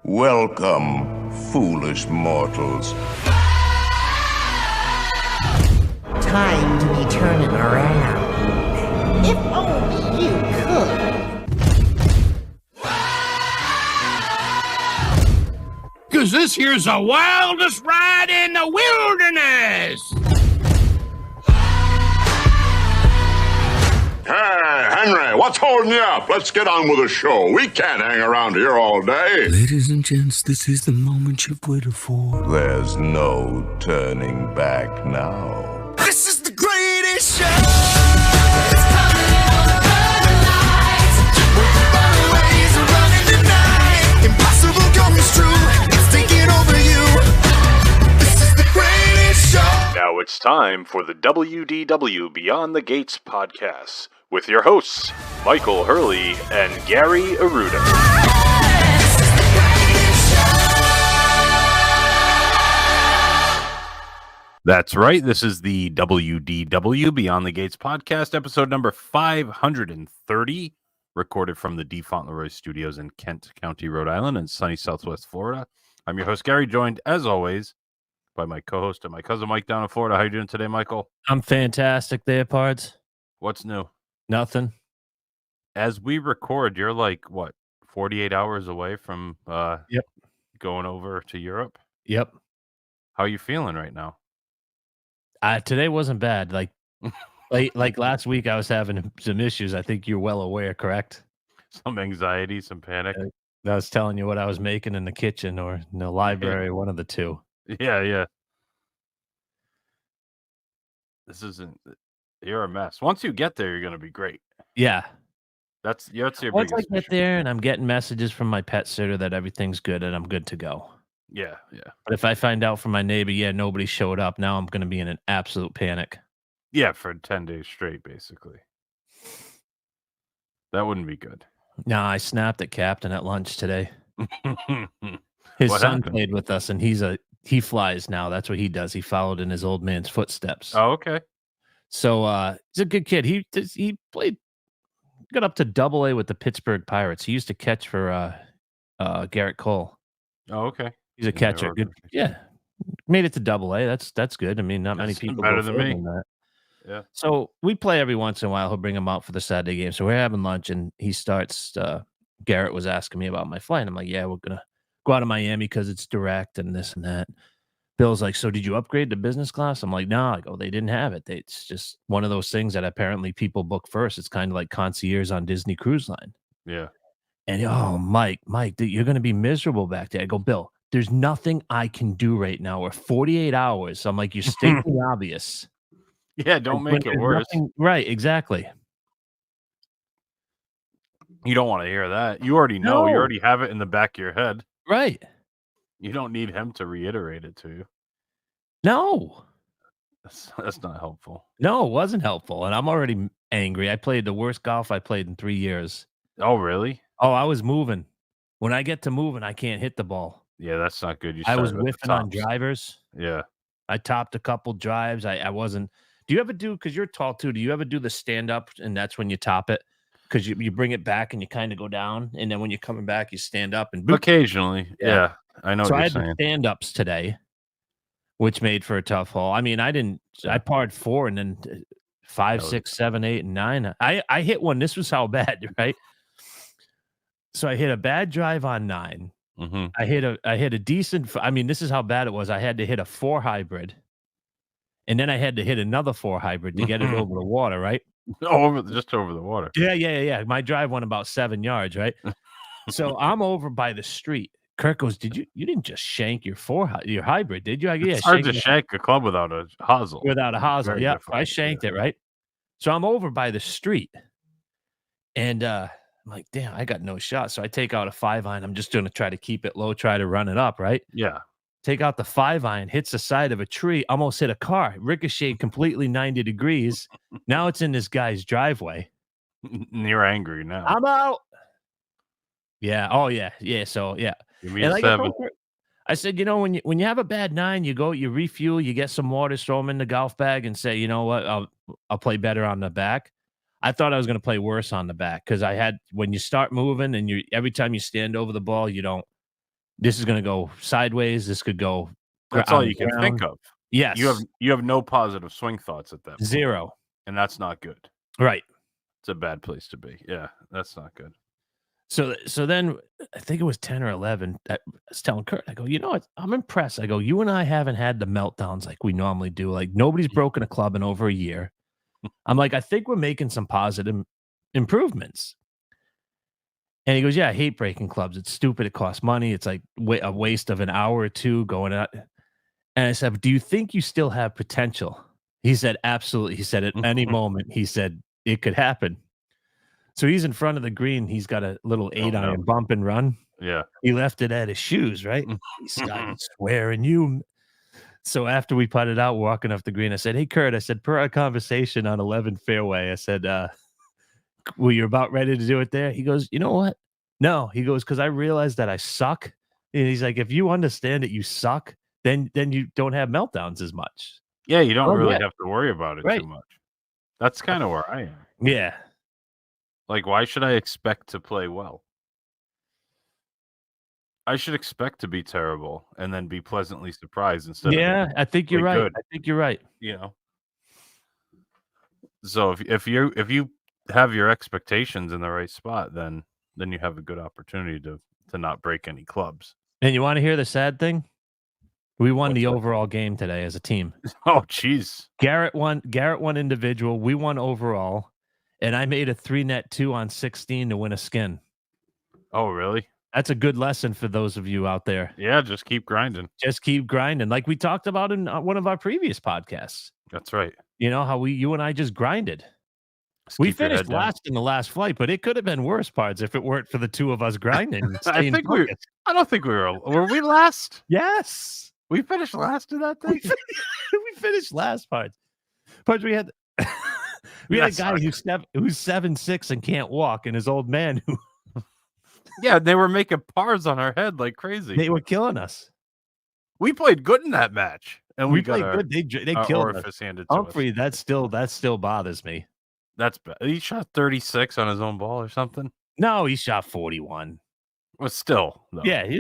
Welcome, foolish mortals. Time to be turning around. If only you could. Cause this here's the wildest ride in the wilderness! Hey, Henry, what's holding you up? Let's get on with the show. We can't hang around here all day. Ladies and gents, this is the moment you've waited for. There's no turning back now. This is the greatest show! It's coming over the lights. With the byways are running tonight. Impossible comes true. It's taking over you. This is the greatest show. Now it's time for the WDW Beyond the Gates podcast with your hosts, Michael Hurley and Gary Aruda. That's right. This is the WDW Beyond the Gates podcast, episode number 530, recorded from the D. Fauntleroy Studios in Kent County, Rhode Island, and sunny Southwest Florida. I'm your host, Gary, joined, as always, by my co-host and my cousin Mike down in Florida. How you doing today, Michael? I'm fantastic there, Pards. What's new? Nothing. As we record, you're like, what, 48 hours away from going over to Europe? Yep. How are you feeling right now? Today wasn't bad. Like last week, I was having some issues. I think you're well aware, correct? Some anxiety, some panic. I was telling you what I was making in the kitchen or in the library, one of the two. Yeah. This isn't... You're a mess. Once you get there, you're going to be great. Yeah. That's your Once I biggest get issue. there and I'm getting messages from my pet sitter that everything's good and I'm good to go. Yeah. But if I find out from my neighbor, nobody showed up, now I'm going to be in an absolute panic. Yeah, for 10 days straight, basically. That wouldn't be good. No, I snapped at Captain at lunch today. His What son happened? played with us, and he flies now. That's what he does. He followed in his old man's footsteps. Oh, okay. So he's a good kid. He got up to AA with the Pittsburgh Pirates. He used to catch for Garrett Cole. Oh, okay. He's a catcher. Good, yeah. Made it to AA. That's good. I mean, not many That's people better go than further me. than that. Yeah. So we play every once in a while. He'll bring him out for the Saturday game. So we're having lunch, and he starts. Garrett was asking me about my flight. I'm like, yeah, we're gonna go out of Miami because it's direct and this and that. Bill's like, so did you upgrade to business class? I'm like, no. I go, they didn't have it. It's just one of those things that apparently people book first. It's kind of like concierge on Disney Cruise Line. Yeah. And Mike, dude, you're going to be miserable back there. I go, Bill, there's nothing I can do right now. We're 48 hours. So I'm like, you're stating the obvious. Yeah, don't make it worse. Right, exactly. You don't want to hear that. You already know. You already have it in the back of your head. Right. You don't need him to reiterate it to you. No. That's not helpful. No, it wasn't helpful. And I'm already angry. I played the worst golf I played in 3 years. Oh, really? Oh, I was moving. When I get to moving, I can't hit the ball. Yeah, that's not good. I was whiffing on drivers. Yeah. I topped a couple drives. I wasn't. Do you ever do, because you're tall too, do you ever do the stand up and that's when you top it? Because you bring it back and you kind of go down. And then when you're coming back, you stand up and boop. Occasionally. Yeah. I know So what I you're had saying. the stand ups today, which made for a tough hole. I mean, I parred 4 and then 5, 6, 7, 8, and 9. I hit one. This was how bad, right? So I hit a bad drive on 9. Mm-hmm. I hit a decent. I mean, this is how bad it was. I had to hit a 4 hybrid, and then I had to hit another 4 hybrid to get it over the water, right? Just over the water. Yeah. My drive went about 7 yards, right? So I'm over by the street. Kirk goes, you didn't just shank your hybrid, did you? I go, yeah, It's hard to shank a club without a hosel. Without a hosel, Very yeah. difficult, I shanked it, right? So I'm over by the street, and I'm like, damn, I got no shot. So I take out a 5-iron. I'm just going to try to keep it low, try to run it up, right? Yeah. Take out the 5-iron, hits the side of a tree, almost hit a car, ricocheted completely 90 degrees. Now it's in this guy's driveway. You're angry now. I'm out. Yeah. Oh, yeah. Yeah. So, yeah. Give me a 7. I said, when you have a bad 9, you go, you refuel, you get some water, throw them in the golf bag and say, you know what, I'll play better on the back. I thought I was going to play worse on the back because when you start moving and every time you stand over the ball, This is going to go sideways. This could go. That's on all the you can ground. think of. Yes. You have no positive swing thoughts at that point. Zero. And that's not good. Right. It's a bad place to be. Yeah, that's not good. So then I think it was 10 or 11. I was telling Kurt, I go, you know what? I'm impressed. I go, you and I haven't had the meltdowns like we normally do. Like nobody's broken a club in over a year. I'm like, I think we're making some positive improvements. And he goes, yeah, I hate breaking clubs. It's stupid. It costs money. It's like a waste of an hour or two going out. And I said, do you think you still have potential? He said, absolutely. He said, at any moment, he said, it could happen. So he's in front of the green. He's got a little 8-iron bump and run. Yeah. He left it at his shoes, right? He started swearing you. So after we putted out, walking off the green, I said, hey, Kurt, I said, per our conversation on 11 fairway, I said, well, you're about ready to do it there? He goes, you know what? No. He goes, because I realized that I suck. And he's like, if you understand that you suck, then you don't have meltdowns as much. Yeah, you don't really have to worry about it Right. too much. That's kind of where I am. Yeah. Like, why should I expect to play well? I should expect to be terrible and then be pleasantly surprised instead of I think you're right. good. I think you're right. You know. So if you have your expectations in the right spot, then you have a good opportunity to not break any clubs. And you want to hear the sad thing? We won the overall game today as a team. Oh, jeez. Garrett won individual. We won overall. And I made a 3-net 2 on 16 to win a skin. Oh, really? That's a good lesson for those of you out there. Yeah, just keep grinding. Just keep grinding. Like we talked about in one of our previous podcasts. That's right. You know, how you and I just grinded. Just we keep your finished head down. last in the last flight, but it could have been worse parts if it weren't for the two of us grinding. and I staying focused. don't think we were we last? Yes. We finished last in that thing? We finished last parts. But we had we had a guy who's 7'6" and can't walk, and his old man who Yeah, they were making pars on our head like crazy. they were killing us. We played good in that match, and We got played our, good. They our killed us. orifice handed to us. Humphrey, that still bothers me. That's bad. He shot 36 on his own ball or something. No, he shot 41. Well, still, though. Yeah, he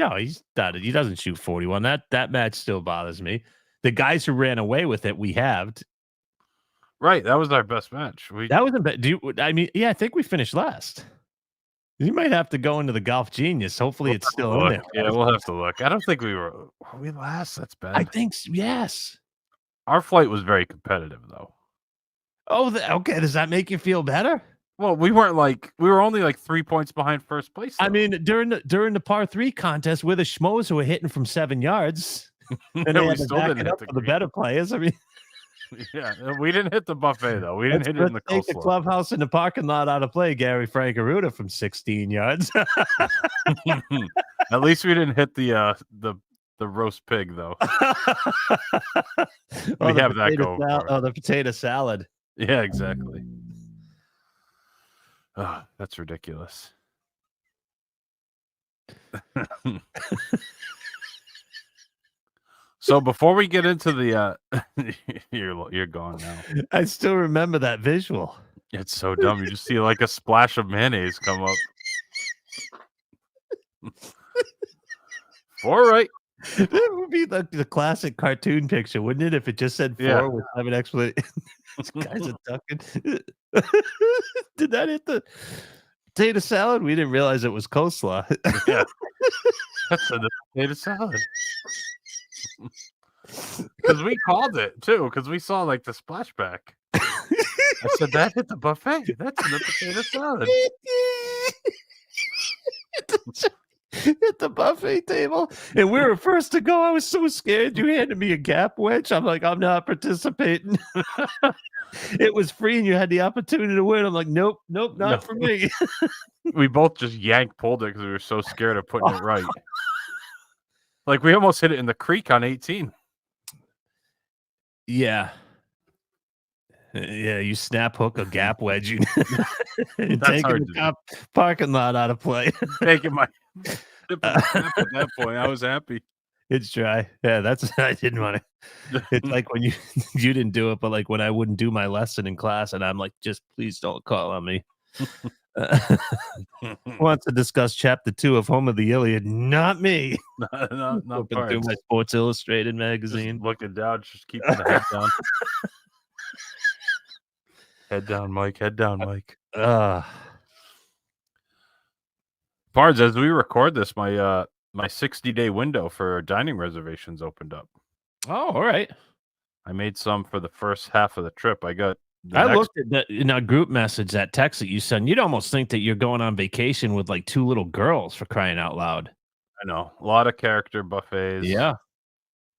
doesn't shoot 41. That match still bothers me. The guys who ran away with it, we halved. Right, that was our best match. That wasn't bad. I think we finished last. You might have to go into the Golf Genius. Hopefully, it's still in there. Yeah, we'll have to look. I don't think were we last? That's bad. I think yes. Our flight was very competitive, though. Oh, okay. Does that make you feel better? Well, we were only like 3 points behind first place. I mean, during the par 3 contest, we're the schmoes who were hitting from 7 yards, and they we had to still back didn't it hit up the for the green. better players. I mean, Yeah, we didn't hit the buffet though. We didn't hit it in the take the coleslaw. clubhouse in the parking lot out of play, Gary Frankaruta from 16 yards. At least we didn't hit the roast pig though. We have that going for us. Oh, the potato salad. Yeah, exactly. Oh, that's ridiculous. So before we get into the you're gone now. I still remember that visual. It's so dumb. You just see like a splash of mayonnaise come up. All right. That would be the classic cartoon picture, wouldn't it? If it just said 4 Yeah. with 7 explanations. These guys are ducking. Did that hit the potato salad? We didn't realize it was coleslaw. Yeah. That's a potato salad. Because we called it too, because we saw like the splashback. I said that hit the buffet. That's in the potato salad. Hit the buffet table, and we were first to go. I was so scared. You handed me a gap wedge. I'm like, I'm not participating. It was free, and you had the opportunity to win. I'm like, nope, not for me. We both just pulled it because we were so scared of putting it right. Like we almost hit it in the creek on 18. Yeah. Yeah, you snap hook a gap wedge. You and That's taking hard the to cop parking lot out of play. Taking my at that point, I was happy. It's dry. Yeah, I didn't want to. It's like when you didn't do it, but like when I wouldn't do my lesson in class, and I'm like, just please don't call on me. Wants to discuss chapter 2 of Home of the Iliad. Not me. not Flipping through parts. my Sports Illustrated Just magazine. looking down, just keeping the head down. Head down, Mike. Head down, Mike. Pards, as we record this, my 60-day window for dining reservations opened up. Oh, all right. I made some for the first half of the trip. I got looked at that in our group message, that text that you sent. You'd almost think that you're going on vacation with like 2 little girls, for crying out loud. I know, a lot of character buffets. Yeah.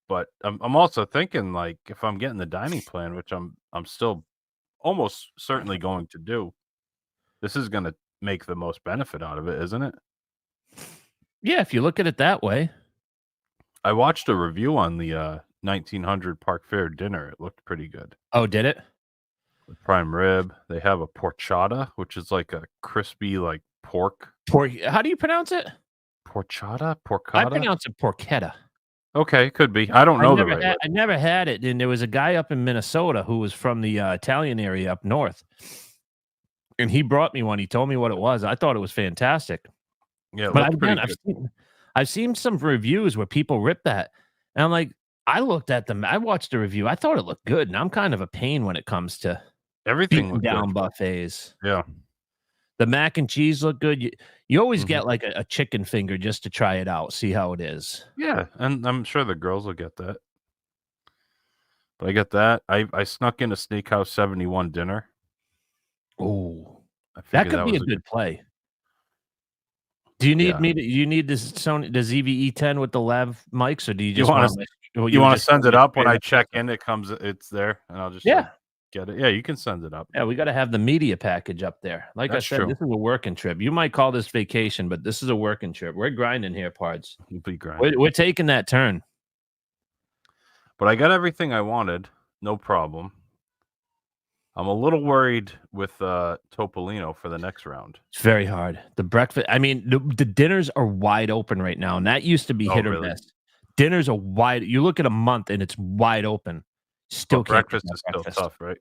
But I'm also thinking, like, if I'm getting the dining plan, which I'm still almost certainly going to do, this is going to make the most benefit out of it, isn't it? Yeah, if you look at it that way. I watched a review on the 1900 Park Fair dinner. It looked pretty good. Oh, did it? The prime rib. They have a porchata, which is like a crispy, like pork. How do you pronounce it? Porchata? I Porchata? pronounce it porchetta. Okay, could be. I don't know the right word. I never had it, and there was a guy up in Minnesota who was from the Italian area up north, and he brought me one. He told me what it was. I thought it was fantastic. Yeah, it But looked pretty good. I've seen some reviews where people rip that, and I'm like, I looked at them. I watched the review. I thought it looked good, and I'm kind of a pain when it comes to Everything beating looked down good. buffets. Yeah. The mac and cheese looked good. You always Mhm. get like a chicken finger just to try it out, see how it is. Yeah, and I'm sure the girls will get that. But I get that. I snuck in a Steakhouse 71 dinner. Oh, I that figured could be a was good play. Do you need Yeah. me to? You need this Sony, the ZVE10 with the lav mics, or do you just wanna want? You want to send it up when I check in? It's there, and I'll just Yeah. get it. Yeah, you can send it up. Yeah, we got to have the media package up there. Like That's I said, true. this is a working trip. You might call this vacation, but this is a working trip. We're grinding here, Pards. You'll be grinding. We're taking that turn. But I got everything I wanted, no problem. I'm a little worried with Topolino for the next round. It's very hard. The breakfast. I mean, the dinners are wide open right now, and that used to be Oh, hit or really? miss. Dinners are wide. You look at a month, and it's wide open. Still But can't get breakfast that is still breakfast. tough, right?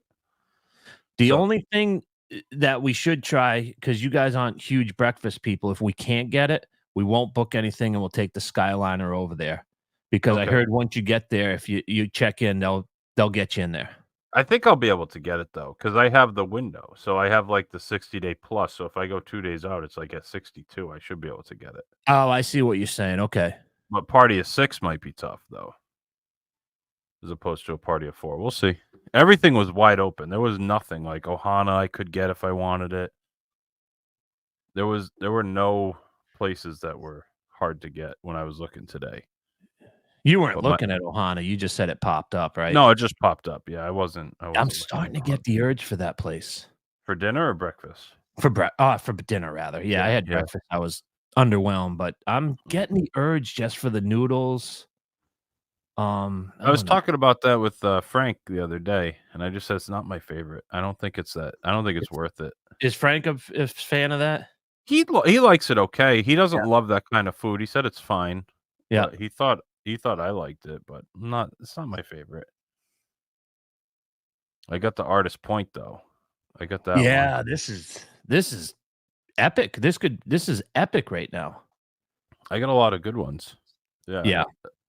The So- only thing that we should try, because you guys aren't huge breakfast people, if we can't get it, we won't book anything, and we'll take the Skyliner over there. Because I Okay. heard once you get there, if you check in, they'll get you in there. I think I'll be able to get it though, because I have the window. So I have like the 60-day plus. So if I go 2 days out, it's like at 62. I should be able to get it. Oh, I see what you're saying. Okay. But party of 6 might be tough though, as opposed to a party of 4. We'll see. Everything was wide open. There was nothing like Ohana I could get if I wanted it. There were no places that were hard to get when I was looking today. You weren't But looking at Ohana. You just said it popped up, right? No, it just popped up. Yeah, I wasn't I'm looking starting to at get the urge for that place. for dinner or breakfast. For dinner, rather. Yeah, I had Yeah. breakfast. I was underwhelmed, but I'm getting the urge just for the noodles. I was don't know. talking about that with Frank the other day, and I just said it's not my favorite. I don't think it's worth it. Is Frank a fan of that? He likes it okay. He doesn't Yeah. love that kind of food. He said it's fine. Yeah. but he thought I liked it, but it's not my favorite. I got the Artist Point though. I got that. Yeah, one. this is epic. This is epic right now. I got a lot of good ones. Yeah. Yeah.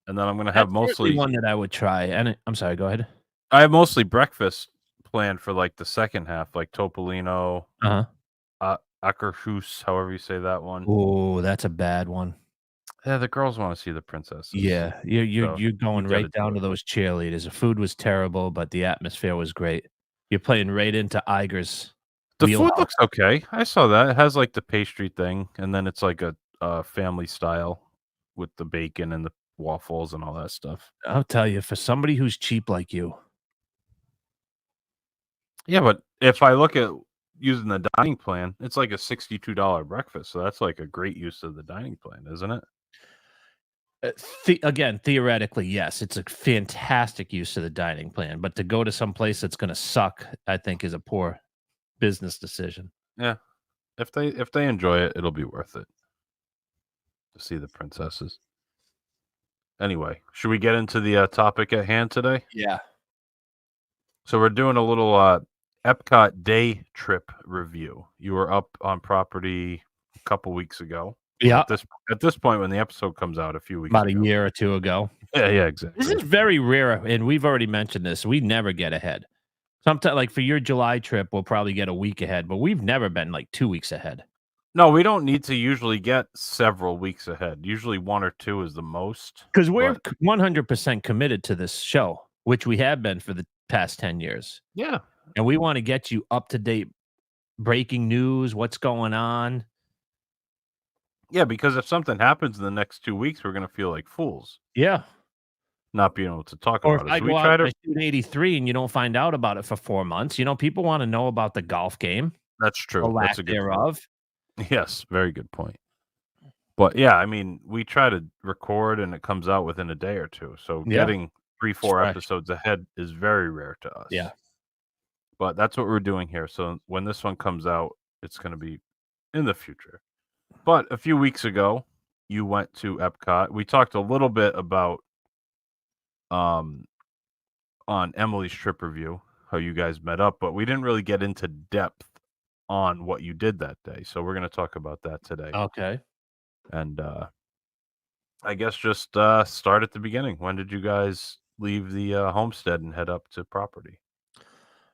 And then I'm gonna have That's certainly mostly one that I would try. And I'm sorry, go ahead. I have mostly breakfast planned for like the second half, like Topolino, Ackerhus, however you say that one. Oh, that's a bad one. Yeah, the girls want to see the princesses. Yeah, you're So, going you gotta right down do to it. those cheerleaders. The food was terrible, but the atmosphere was great. You're playing right into Iger's. The food wheelhouse. looks okay. I saw that. It has like the pastry thing, and then it's like a family style with the bacon and the waffles and all that stuff. I'll tell you, for somebody who's cheap like you, Yeah, but if I look at using the dining plan, it's like a $62 breakfast. So that's like a great use of the dining plan, isn't it? again, theoretically, yes, it's a fantastic use of the dining plan. But to go to some place that's going to suck, I think, is a poor business decision. Yeah. If they enjoy it, it'll be worth it to see the princesses. Anyway, should we get into the topic at hand today? Yeah. So we're doing a little EPCOT day trip review. You were up on property a couple weeks ago. Yeah, At this point, when the episode comes out, a few weeks about ago. a year or two ago. Yeah, exactly. This is very rare, and we've already mentioned this. We never get ahead. Sometimes, like for your July trip, we'll probably get a week ahead, but we've never been like 2 weeks ahead. No, we don't need to usually get several weeks ahead. Usually 1 or 2 is the most. Because we're but 100% committed to this show, which we have been for the past 10 years. yeah, And we want to get you up to date, breaking news, what's going on. yeah, because if something happens in the next 2 weeks, we're gonna feel like fools Yeah. not being able to talk Or about if it. I So we go try out to. and I shoot 83 and you don't find out about it for 4 months, people want to know about the golf game, That's the true. That's lack a good point. thereof. Yes, very good point. But yeah, I mean, we try to record and it comes out within a day or two. So Yeah. getting 3-4 Fresh. episodes ahead is very rare to us. Yeah. But that's what we're doing here. So when this one comes out, it's going to be in the future. But a few weeks ago, you went to EPCOT. We talked a little bit about on Emily's trip review, how you guys met up, but we didn't really get into depth on what you did that day. So we're going to talk about that today. Okay. And I guess just start at the beginning. When did you guys leave the homestead and head up to property?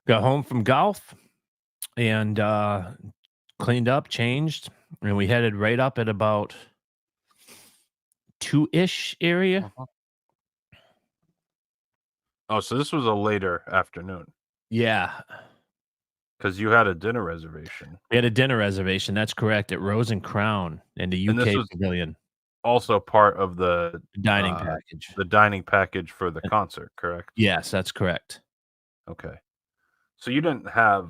Got home from golf and cleaned up, changed, and we headed right up at about 2-ish area. Oh, so this was a later afternoon Yeah. because you had a dinner reservation. We had a dinner reservation. That's correct. At Rose and Crown in the And this UK was Pavilion. Also part of the Dining package. the dining package for the concert, correct? Yes, that's correct. Okay. So you didn't have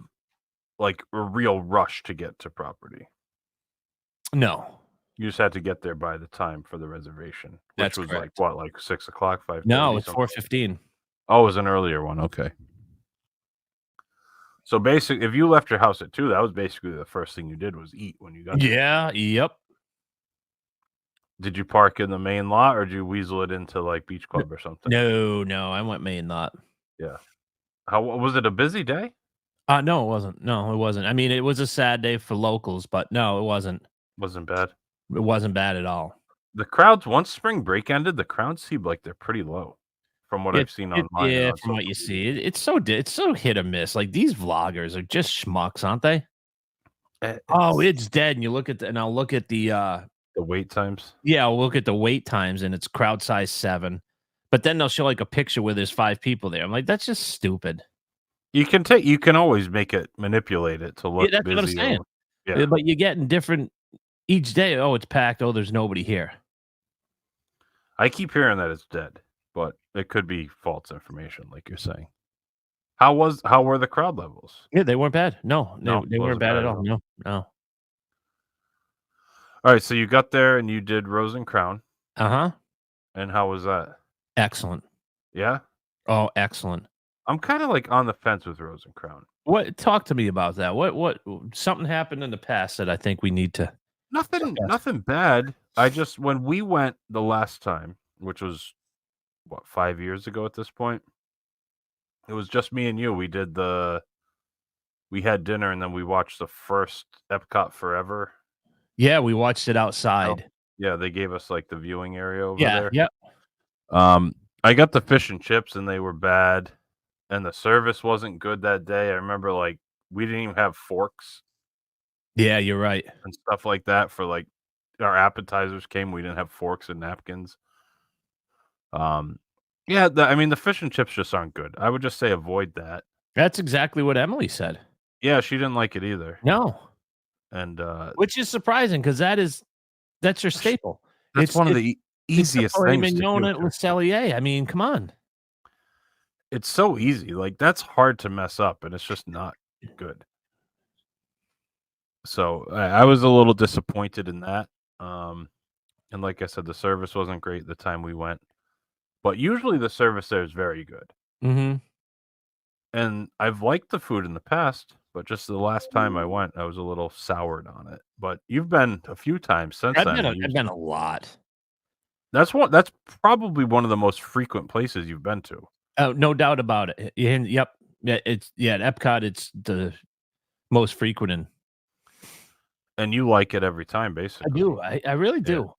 like a real rush to get to property. No. You just had to get there by the time for the reservation, which That's was correct. like what, like 6 o'clock, 5:30? No, it's something? 4:15. Oh, it was an earlier one. Okay. So basically, if you left your house at 2, that was basically the first thing you did was eat when you got there. Yeah, yep. Did you park in the main lot or did you weasel it into like Beach Club or something? No, I went main lot. Yeah. How was it? A busy day? No, it wasn't. No, it wasn't. I mean, it was a sad day for locals, but no, it wasn't. Wasn't bad. It wasn't bad at all. The crowds, once spring break ended, the crowds seemed like they're pretty low from what I've seen online. Yeah, and on from what social you media. see, it's so hit or miss. Like these vloggers are just schmucks, aren't they? Oh, it's dead. And you look at and I'll look at the wait times. yeah, I'll look at the wait times and it's crowd size 7. But then they'll show like a picture where there's 5 people there. I'm like, that's just stupid. You can always manipulate it to look that's busy. what I'm saying. Yeah. But you're getting different each day. Oh, it's packed. Oh, there's nobody here. I keep hearing that it's dead, but it could be false information, like you're saying. How were the crowd levels? Yeah, they weren't bad. No, No, they weren't wasn't bad bad at at all. No. All right, so you got there and you did Rose and Crown, Uh-huh. and how was that? Excellent. Yeah, Oh, excellent. I'm kind of like on the fence with Rose and Crown. Talk to me about that. What something happened in the past that I think we need to Nothing bad. When we went the last time, which was 5 years ago at this point, it was just me and you. We had dinner and then we watched the first Epcot Forever. Yeah, we watched it outside. Yeah, they gave us like the viewing area over Yeah, there. yeah. I got the fish and chips and they were bad, and the service wasn't good that day. I remember like we didn't even have forks Yeah, you're right. and stuff like that for like our appetizers came. We didn't have forks and napkins. Yeah, I mean the fish and chips just aren't good. I would just say avoid that. That's exactly what Emily said. Yeah, she didn't like it either. No. And Which is surprising because that's your staple. that's one of the easiest things to Mignon do. and Le Cellier. I mean, come on. It's so easy. Like that's hard to mess up, and it's just not good. So I was a little disappointed in that. And like I said, the service wasn't great the time we went, but usually the service there is very good. Mm-hmm. And I've liked the food in the past, but just the last time I went, I was a little soured on it. But you've been a few times since then. I've been a lot. That's probably one of the most frequent places you've been to. Oh, no doubt about it. And, yep. Yeah, at Epcot, it's the most frequent. And you like it every time, basically. I do. I really do.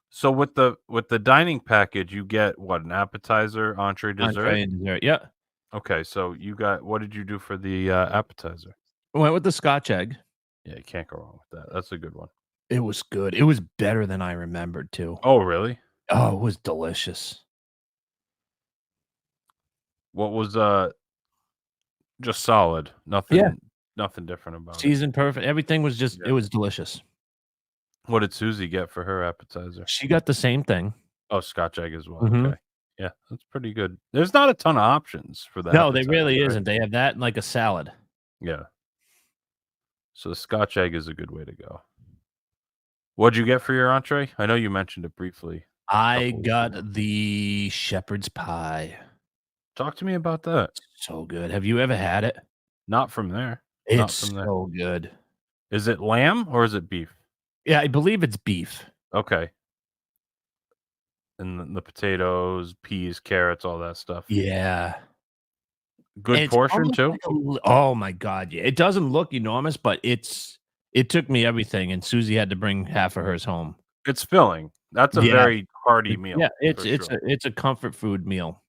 So with the dining package, you get what, an appetizer, entree, dessert? Entree and dessert. Yeah. Okay, so you got, what did you do for the appetizer? Went with the Scotch egg. Yeah, you can't go wrong with that. That's a good one. It was good. It was better than I remembered too. Oh, really? Oh, it was delicious. What was just solid? Nothing different about it. Seasoned perfect. Everything was just Yeah. it was delicious. What did Susie get for her appetizer? She got the same thing. Oh, Scotch egg as well. Mhm. Okay. Yeah, that's pretty good. There's not a ton of options for that. No, they really isn't. They have that and like a salad. Yeah. So the Scotch egg is a good way to go. What'd you get for your entree? I know you mentioned it briefly. I Couple weeks got ago. the shepherd's pie. Talk to me about that. So good. Have you ever had it? Not from there. Not It's from there. so good. Is it lamb or is it beef? Yeah, I believe it's beef. Okay. And the potatoes, peas, carrots, all that stuff. Yeah. Good It's portion almost too. like oh my god, yeah. It doesn't look enormous, but it took me everything, and Susie had to bring half of hers home. It's filling. That's a Yeah. very hearty meal. Yeah, for sure. it's a comfort food meal.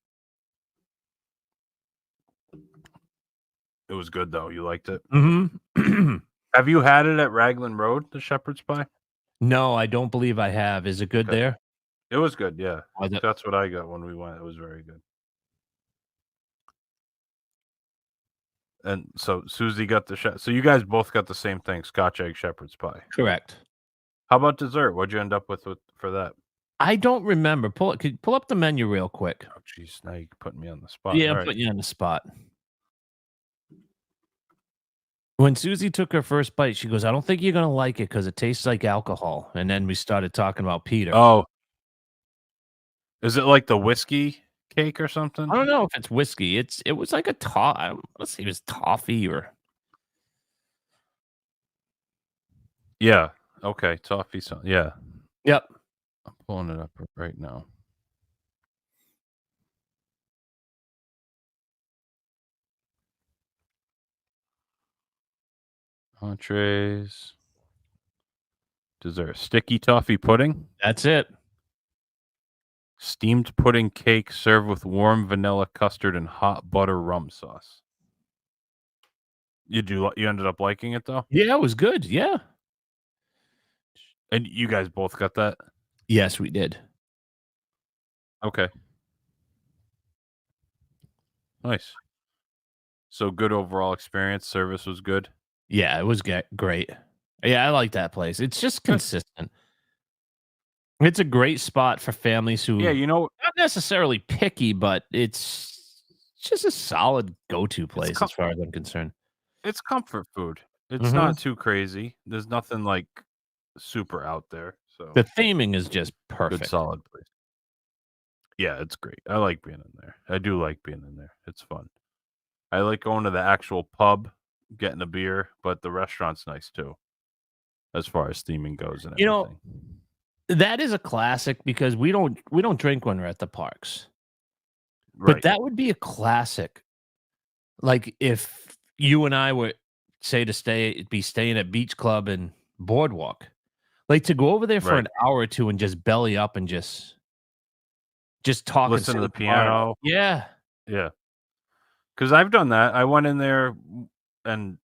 It was good though. You liked it. Mm-hmm. Have you had it at Raglan Road, the shepherd's pie? No, I don't believe I have. Is it good Okay. there? It was good, yeah. Was it? That's what I got when we went. It was very good. And so Susie got so you guys both got the same thing, Scotch egg shepherd's pie. Correct. How about dessert? What'd you end up with for that? I don't remember. Could you pull up the menu real quick? Oh, jeez, now you're putting me on the spot. Yeah, All I'm right. putting you on the spot. When Susie took her first bite, she goes, "I don't think you're gonna like it because it tastes like alcohol." And then we started talking about Peter. Oh, is it like the whiskey cake or something? I don't know if it's whiskey. It was like a let's see, it was toffee or Yeah. Okay. Toffee. Yeah. yep. I'm pulling it up right now. Entrees. Dessert. Sticky toffee pudding. That's it. Steamed pudding cake served with warm vanilla custard and hot butter rum sauce. You ended up liking it though? Yeah, it was good. Yeah. And you guys both got that? Yes, we did. Okay. Nice. So good overall experience. Service was good. Yeah, it was great. Yeah, I like that place. It's just Good. consistent. It's a great spot for families who Yeah, not necessarily picky, but it's just a solid go-to place as far as I'm concerned. it's comfort food. It's Mhm. not too crazy. There's nothing like super out there. So The theming is just good perfect. solid place. Yeah, it's great. I like being in there. I do like being in there. It's fun. I like going to the actual pub, getting a beer, but the restaurant's nice too, as far as theming goes and everything. You know, that is a classic because we don't drink when we're at the parks. right. But that would be a classic. Like if you and I were say to be staying at Beach Club and Boardwalk. Like to go over there for Right. an hour or two and just belly up and just talk and Listen sit to at the bar. piano. Yeah. Yeah. Because I've done that. I went in there and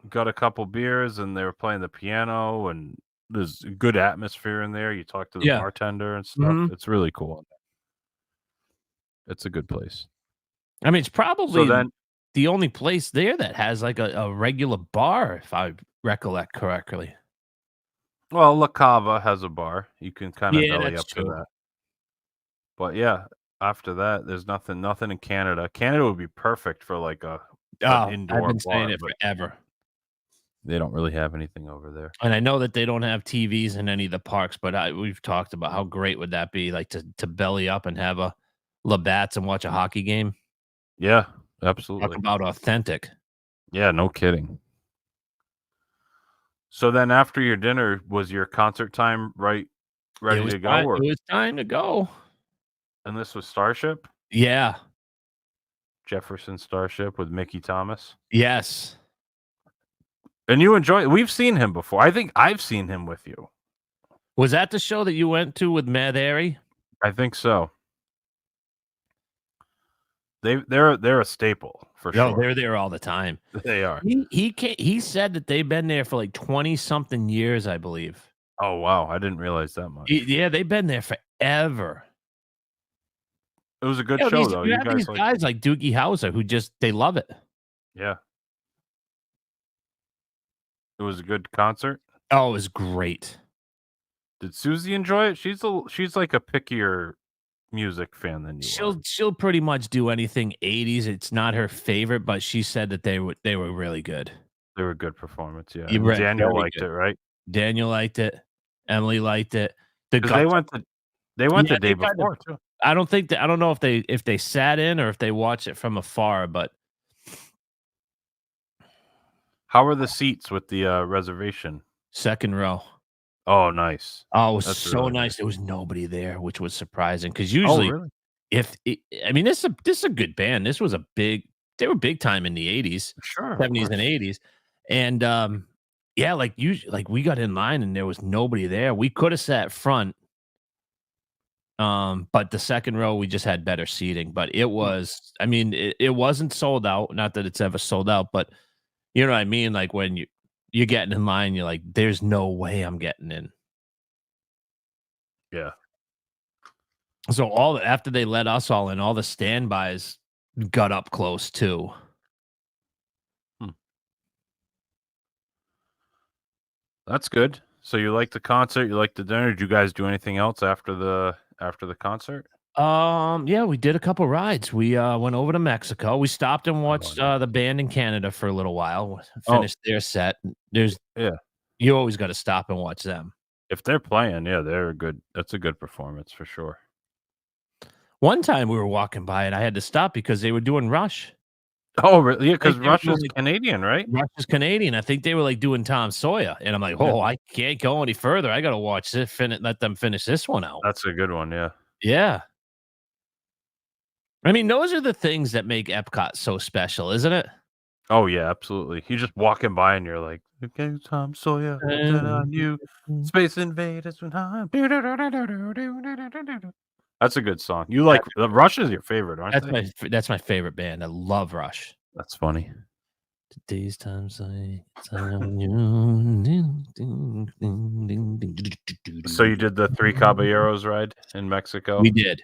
got a couple beers, and they were playing the piano, and there's a good atmosphere in there. You talk to the Yeah. bartender and stuff. Mhm. It's really cool. It's a good place. I mean, it's probably So then, the only place there that has like a regular bar, if I recollect correctly. well, La Cava has a bar. You can kind of Yeah, belly that's up to true. that. But yeah, after that, there's nothing in Canada. Canada would be perfect for like Oh, an indoor I've been saying bar, it but forever. they don't really have anything over there. And I know that they don't have TVs in any of the parks, but we've talked about how great would that be, like to belly up and have a Labatt's and watch a hockey game. Yeah, Talk absolutely. about authentic. Yeah, no kidding. So then after your dinner, was your concert time ready to go? Or, It was time to go. and this was Starship? Yeah. Jefferson Starship with Mickey Thomas. Yes. And you enjoy it. We've seen him before. I think I've seen him with you. Was that the show that you went to with Mad Airy? I think so. They're a staple for No, sure. they're there all the time. They are. He said that they've been there for like 20-something years, I believe. Oh wow, I didn't realize that much. Yeah, they've been there forever. It was a good You know, show these, though. you You have guys these guys like Doogie Howser who just they love it. Yeah. It was a good concert. Oh, it was great. Did Susie enjoy it? She's like a pickier music fan than you are. She'll pretty much do anything 80s. It's not her favorite, but she said that they were really good. They were a good performance, yeah. You And read Daniel very liked good. it, right? Daniel liked it. Emily liked it. Because they went the day they kind of- before too. I don't know if they sat in or if they watched it from afar, but How were the seats with the reservation? second row. Oh, nice. Oh, it was That's so really nice. There was nobody there, which was surprising because Oh, usually, really? this is a good band. They were big time in the 80s, Sure. 70s, and 80s, and yeah, like we got in line and there was nobody there. We could have sat front, but the second row we just had better seating. But it was, it wasn't sold out. Not that it's ever sold out, but you know what I mean. Like when you're getting in line, you're like, "There's no way I'm getting in." Yeah. So after they let us all in, all the standbys got up close too. That's good. So you liked the concert, you liked the dinner. Did you guys do anything else after the concert? Yeah, we did a couple rides. We went over to Mexico. We stopped and watched the band in Canada for a little while. Finished their set. You always got to stop and watch them. If they're playing, yeah, they're good. That's a good performance for sure. One time we were walking by and I had to stop because they were doing Rush. Oh, really? Yeah, because They were Russia's doing, Canadian, right? Rush is Canadian. I think they were like doing Tom Sawyer, and I'm like, oh, I can't go any further. I got to watch this. Let them finish this one out. That's a good one, yeah. Yeah. I mean, those are the things that make EPCOT so special, isn't it? Oh yeah, absolutely. You're just walking by and you're like, okay, Tom Sawyer, what's on you? Space Invaders behind. That's a good song. You like Rush is your favorite, aren't they? That's my favorite band. I love Rush. That's funny. Today's times on you. So you did the Three Caballeros ride in Mexico? We did.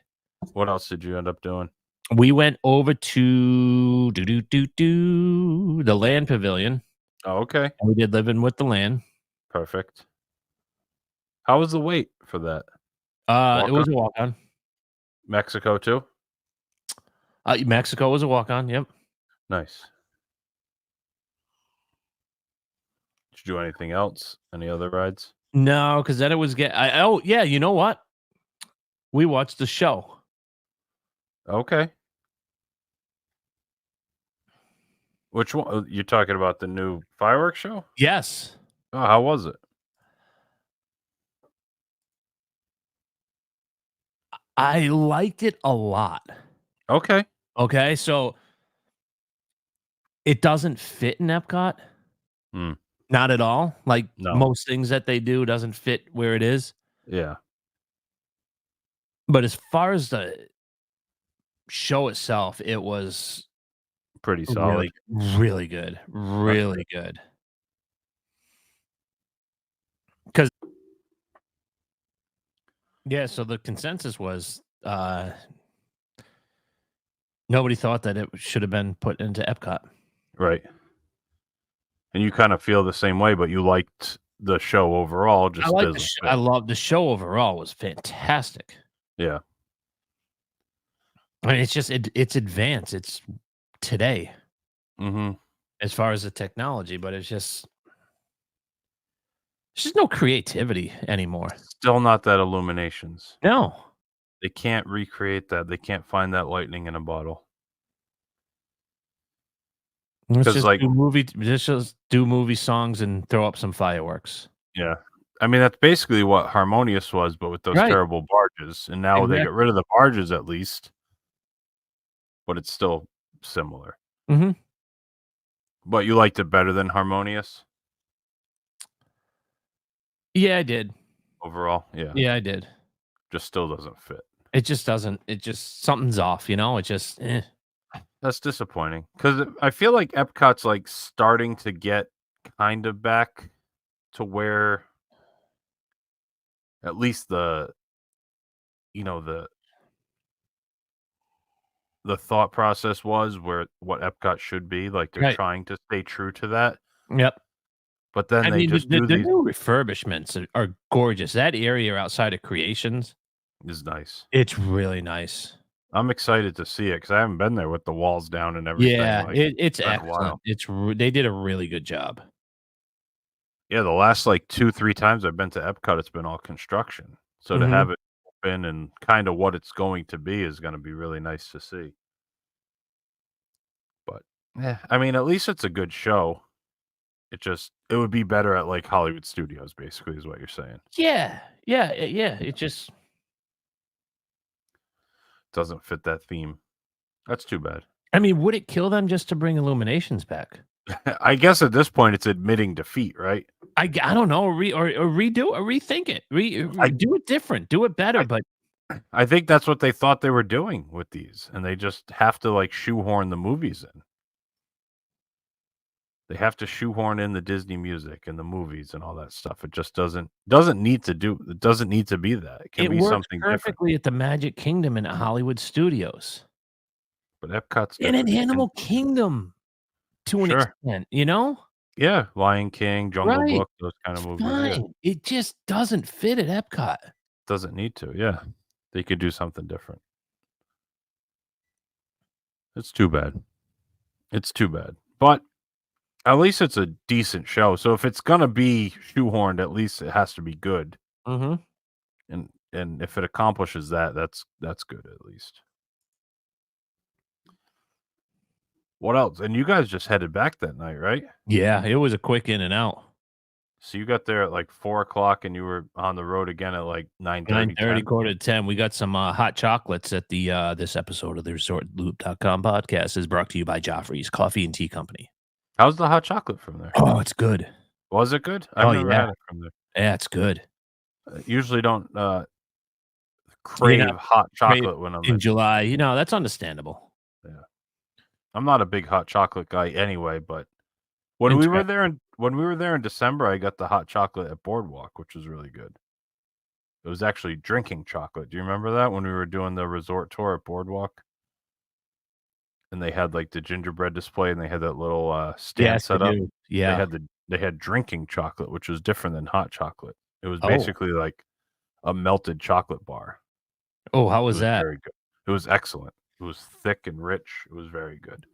What else did you end up doing? We went over to the Land Pavilion. Oh, okay. And we did Living with the Land. Perfect. How was the wait for that? It was a walk-on. Mexico too? Mexico was a walk-on, yep. Nice. Did you do anything else? Any other rides? No, because then it was yeah, you know what? We watched the show. Okay. Which one? You're talking about the new fireworks show? Yes. Oh, how was it? I liked it a lot. Okay. Okay, so it doesn't fit in Epcot. Not at all. Like most things that they do doesn't fit where it is. Yeah. But as far as the show itself, it was pretty solid. Really good. Really good. Because yeah, so the consensus was nobody thought that it should have been put into Epcot. Right. And you kind of feel the same way, but you liked the show overall. Just I love the show overall was fantastic. Yeah. I mean, it's just it's advanced. It's today, as far as the technology, but it's just there's just no creativity anymore. Still not that Illuminations. No, they can't recreate that. They can't find that lightning in a bottle. Let's just do movie songs and throw up some fireworks. Yeah. I mean, that's basically what Harmonious was, but with those terrible barges. And now they get rid of the barges at least. But it's still similar. Mm-hmm. But you liked it better than Harmonious Yeah, I did. overall? Yeah. Yeah, I did. Just still doesn't fit. It just doesn't. It just something's off. It just. That's disappointing because I feel like Epcot's like starting to get kind of back to where at least the the thought process was where what Epcot should be. Like they're Right. trying to stay true to that, Yep. but then I they mean, the, just the, do the these new refurbishments are gorgeous. That area outside of Creations, is nice. it's really nice. I'm excited to see it because I haven't been there with the walls down and everything. Yeah, Like it's been a excellent. while. They did a really good job. Yeah, the last like 2-3 times I've been to Epcot, it's been all construction. So to Mhm. have it open and kind of what it's going to be is going to be really nice to see. But yeah, I mean, at least it's a good show. It would be better at like Hollywood Studios, basically, is what you're saying. Yeah, yeah. It just Doesn't fit that theme. That's too bad. I mean, would it kill them just to bring Illuminations back? I guess at this point it's admitting defeat, right? I don't know, or redo or rethink it. Do it different, do it better, but I think that's what they thought they were doing with these, and they just have to like shoehorn the movies in. They have to shoehorn in the Disney music and the movies and all that stuff. It just doesn't need to be that. It can it be works something different. perfectly at the Magic Kingdom and at Hollywood Studios. But Epcot's And in different. Animal Kingdom to an Sure. extent, Yeah, Lion King, Jungle Right. Book, those kind of movies. Fine. Yeah. It just doesn't fit at Epcot. Doesn't need to. Yeah. They could do something different. It's too bad. It's too bad. But at least it's a decent show. So if it's gonna be shoehorned, at least it has to be good. Mhm. And if it accomplishes that, that's good at least. What else? And you guys just headed back that night, right? Yeah, it was a quick in and out. So you got there at like 4:00 and you were on the road again at like 9:30. 9:30, quarter to 10. We got some hot chocolates at the this episode of the ResortLoop.com podcast is brought to you by Joffrey's Coffee and Tea Company. How's the hot chocolate from there? Oh, it's good. Was it good? I've never yeah. had it from there. Yeah, it's good. Usually don't crave hot crave chocolate when I'm in July. That's understandable. I'm not a big hot chocolate guy anyway, but when we were there in December, I got the hot chocolate at Boardwalk, which was really good. It was actually drinking chocolate. Do you remember that when we were doing the resort tour at Boardwalk? And they had like the gingerbread display and they had that little stand set up. Yeah. They had drinking chocolate, which was different than hot chocolate. It was Oh. basically like a melted chocolate bar. Oh, how was It was that? very good. It was excellent. It was thick and rich. It was very good.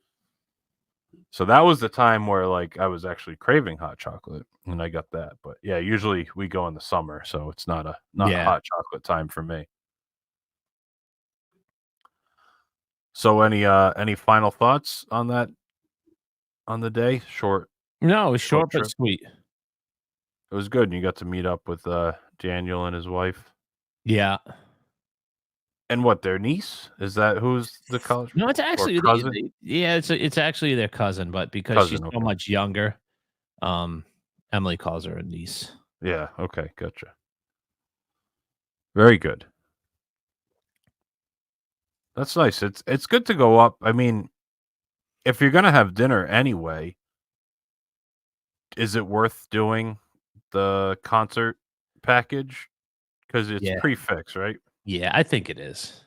So that was the time where like I was actually craving hot chocolate and I got that. But yeah, usually we go in the summer, so it's not a hot chocolate time for me. So any final thoughts on that on the day? Short. No, it was short but trip. sweet. It was good. And you got to meet up with Daniel and his wife. Yeah. And what, their niece? Is that who's the college? No, it's actually cousin? it's actually their cousin, but because she's so much younger, Emily calls her a niece. Yeah, okay, gotcha. Very good. That's nice. It's good to go up. I mean, if you're gonna have dinner anyway, is it worth doing the concert package? Because it's prefix, right? Yeah, I think it is.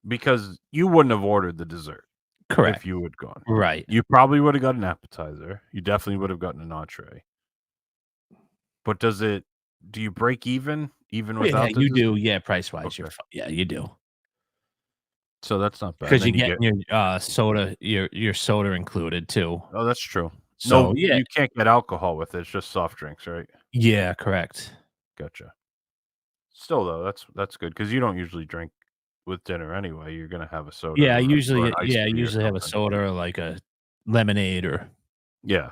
Because you wouldn't have ordered the dessert. Correct. If you had gone. Right. You probably would have got an appetizer. You definitely would have gotten an entree. But do you break even without you do. Yeah, price-wise, Okay. yeah, you do. So that's not bad. Because you get your soda, your soda included too. Oh, that's true. So no, you can't get alcohol with it. It's just soft drinks, right? Yeah, correct. Gotcha. Still though, that's good because you don't usually drink with dinner anyway. You're gonna have a soda. Yeah, or usually an iced tea or usually have a something. soda or like a lemonade or Yeah.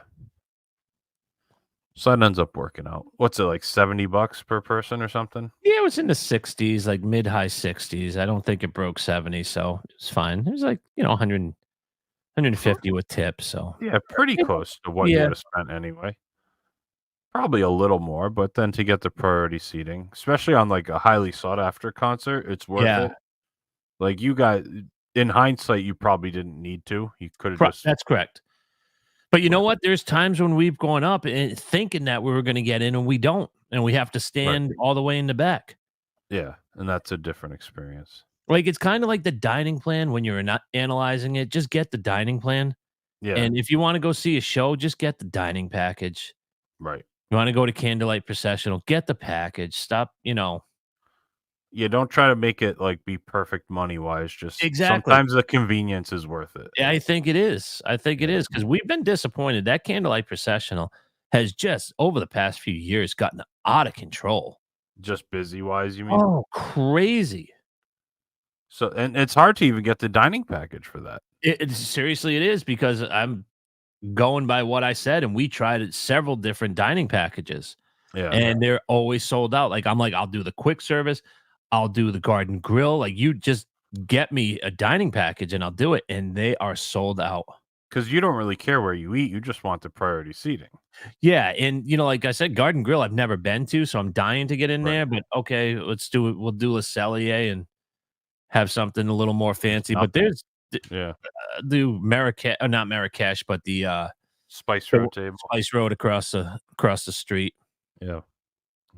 So that ends up working out. What's it, like $70 per person or something? Yeah, it was in the 60s, like mid-high 60s. I don't think it broke 70, so it's fine. It was like, 100, 150 with tips, so. Yeah, pretty close to what you Yeah. would have spent anyway. Probably a little more, but then to get the priority seating, especially on like a highly sought after concert, it's worth Yeah. it. Like you guys, in hindsight, you probably didn't need to. You could have just That's correct. But you know what? There's times when we've gone up and thinking that we were going to get in and we don't, and we have to stand all the way in the back. yeah, and that's a different experience. Like it's kind of like the dining plan when you're not analyzing it. Just get the dining plan, Yeah, and if you want to go see a show, just get the dining package. right. You want to go to Candlelight Processional, get the package. Stop, Yeah, don't try to make it like be perfect money wise. Just Exactly. sometimes the convenience is worth it. Yeah, I think it is. I think it is because we've been disappointed. That Candlelight Processional has just over the past few years gotten out of control. Just busy wise, you mean? Oh, crazy! So, and it's hard to even get the dining package for that. Seriously, it is because I'm going by what I said, and we tried several different dining packages, Yeah, and they're always sold out. Like I'm like, I'll do the quick service, I'll do the garden grill. Like you just get me a dining package, and I'll do it, and they are sold out. because you don't really care where you eat. You just want the priority seating. Yeah, and like I said, Garden Grill I've never been to, so I'm dying to get in Right. there. But okay, let's do it. We'll do Le Cellier and have something a little more fancy. But there's Yeah, the Marrakesh, not Marrakesh, but the Spice Road table. Spice Road across the street. Yeah,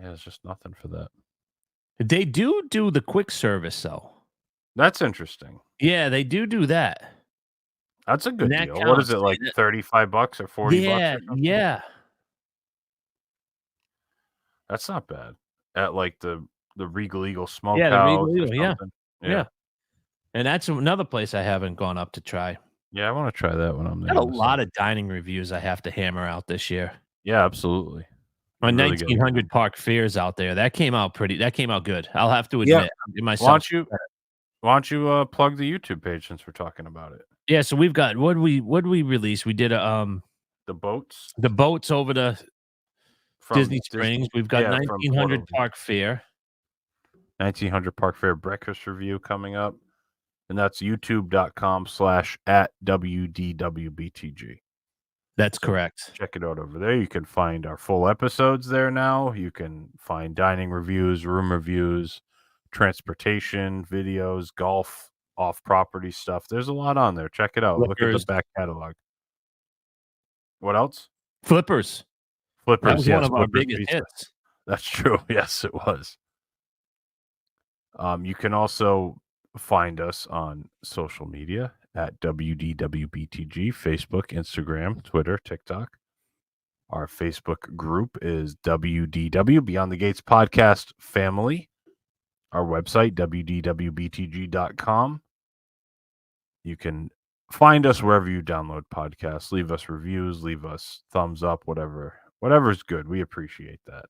yeah. It's just nothing for that. They do the quick service though. That's interesting. Yeah, they do that. That's a good that deal. What is counts. it like? $35 or $40? Yeah, or something? yeah. That's not bad. At like the Regal Eagle Yeah, Smokehouse. the Regal or Eagle, yeah. something. Yeah. And that's another place I haven't gone up to try. Yeah, I want to try that when I'm there. Got a lot of dining reviews I have to hammer out this year. Yeah, absolutely. My Really good. 1900 Park Fears out there. That came out good. I'll have to admit. Yeah. I'll give Why myself. don't you plug the YouTube page since we're talking about it? Yeah, so we've got what we release. We did The boats the boats over to from Disney Springs. We've got yeah, from 1900 Portland. Park Fair. 1900 Park Fair breakfast review coming up, and that's youtube.com/@WDWBTG. That's correct. Check it out over there. You can find our full episodes there now. You can find dining reviews, room reviews, transportation videos, golf, off-property stuff. There's a lot on there. Check it out. Look at the Flippers. back catalog. What else? Flippers. Flippers. That was yes, one of our Flippers biggest pizza. hits. That's true. Yes, it was. You can also find us on social media at WDWBTG, Facebook, Instagram, Twitter, TikTok. Our Facebook group is WDW, Beyond the Gates Podcast Family. Our website, WDWBTG.com. You can find us wherever you download podcasts. Leave us reviews, leave us thumbs up, whatever's good. We appreciate that.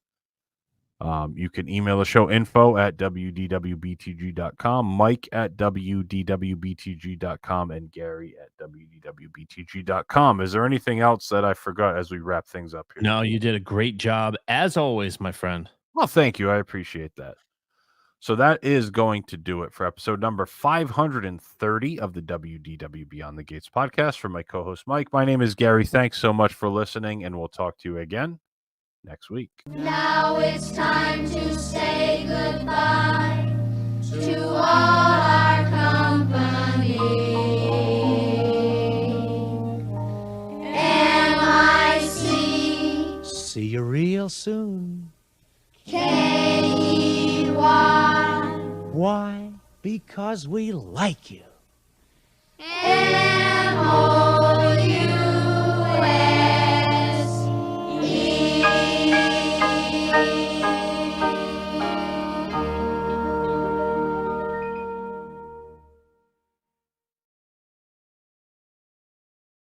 You can email the show info@WDWBTG.com, Mike at WDWBTG.com, and Gary at WDWBTG.com. Is there anything else that I forgot as we wrap things up here? No, you did a great job as always, my friend. Well, thank you. I appreciate that. So that is going to do it for episode number 530 of the WDW Beyond the Gates podcast. For my co-host Mike, my name is Gary. Thanks so much for listening, and we'll talk to you again next week. Now it's time to say goodbye to all our company. M-I-C See you real soon. K-E-Y Why? Because we like you. M-O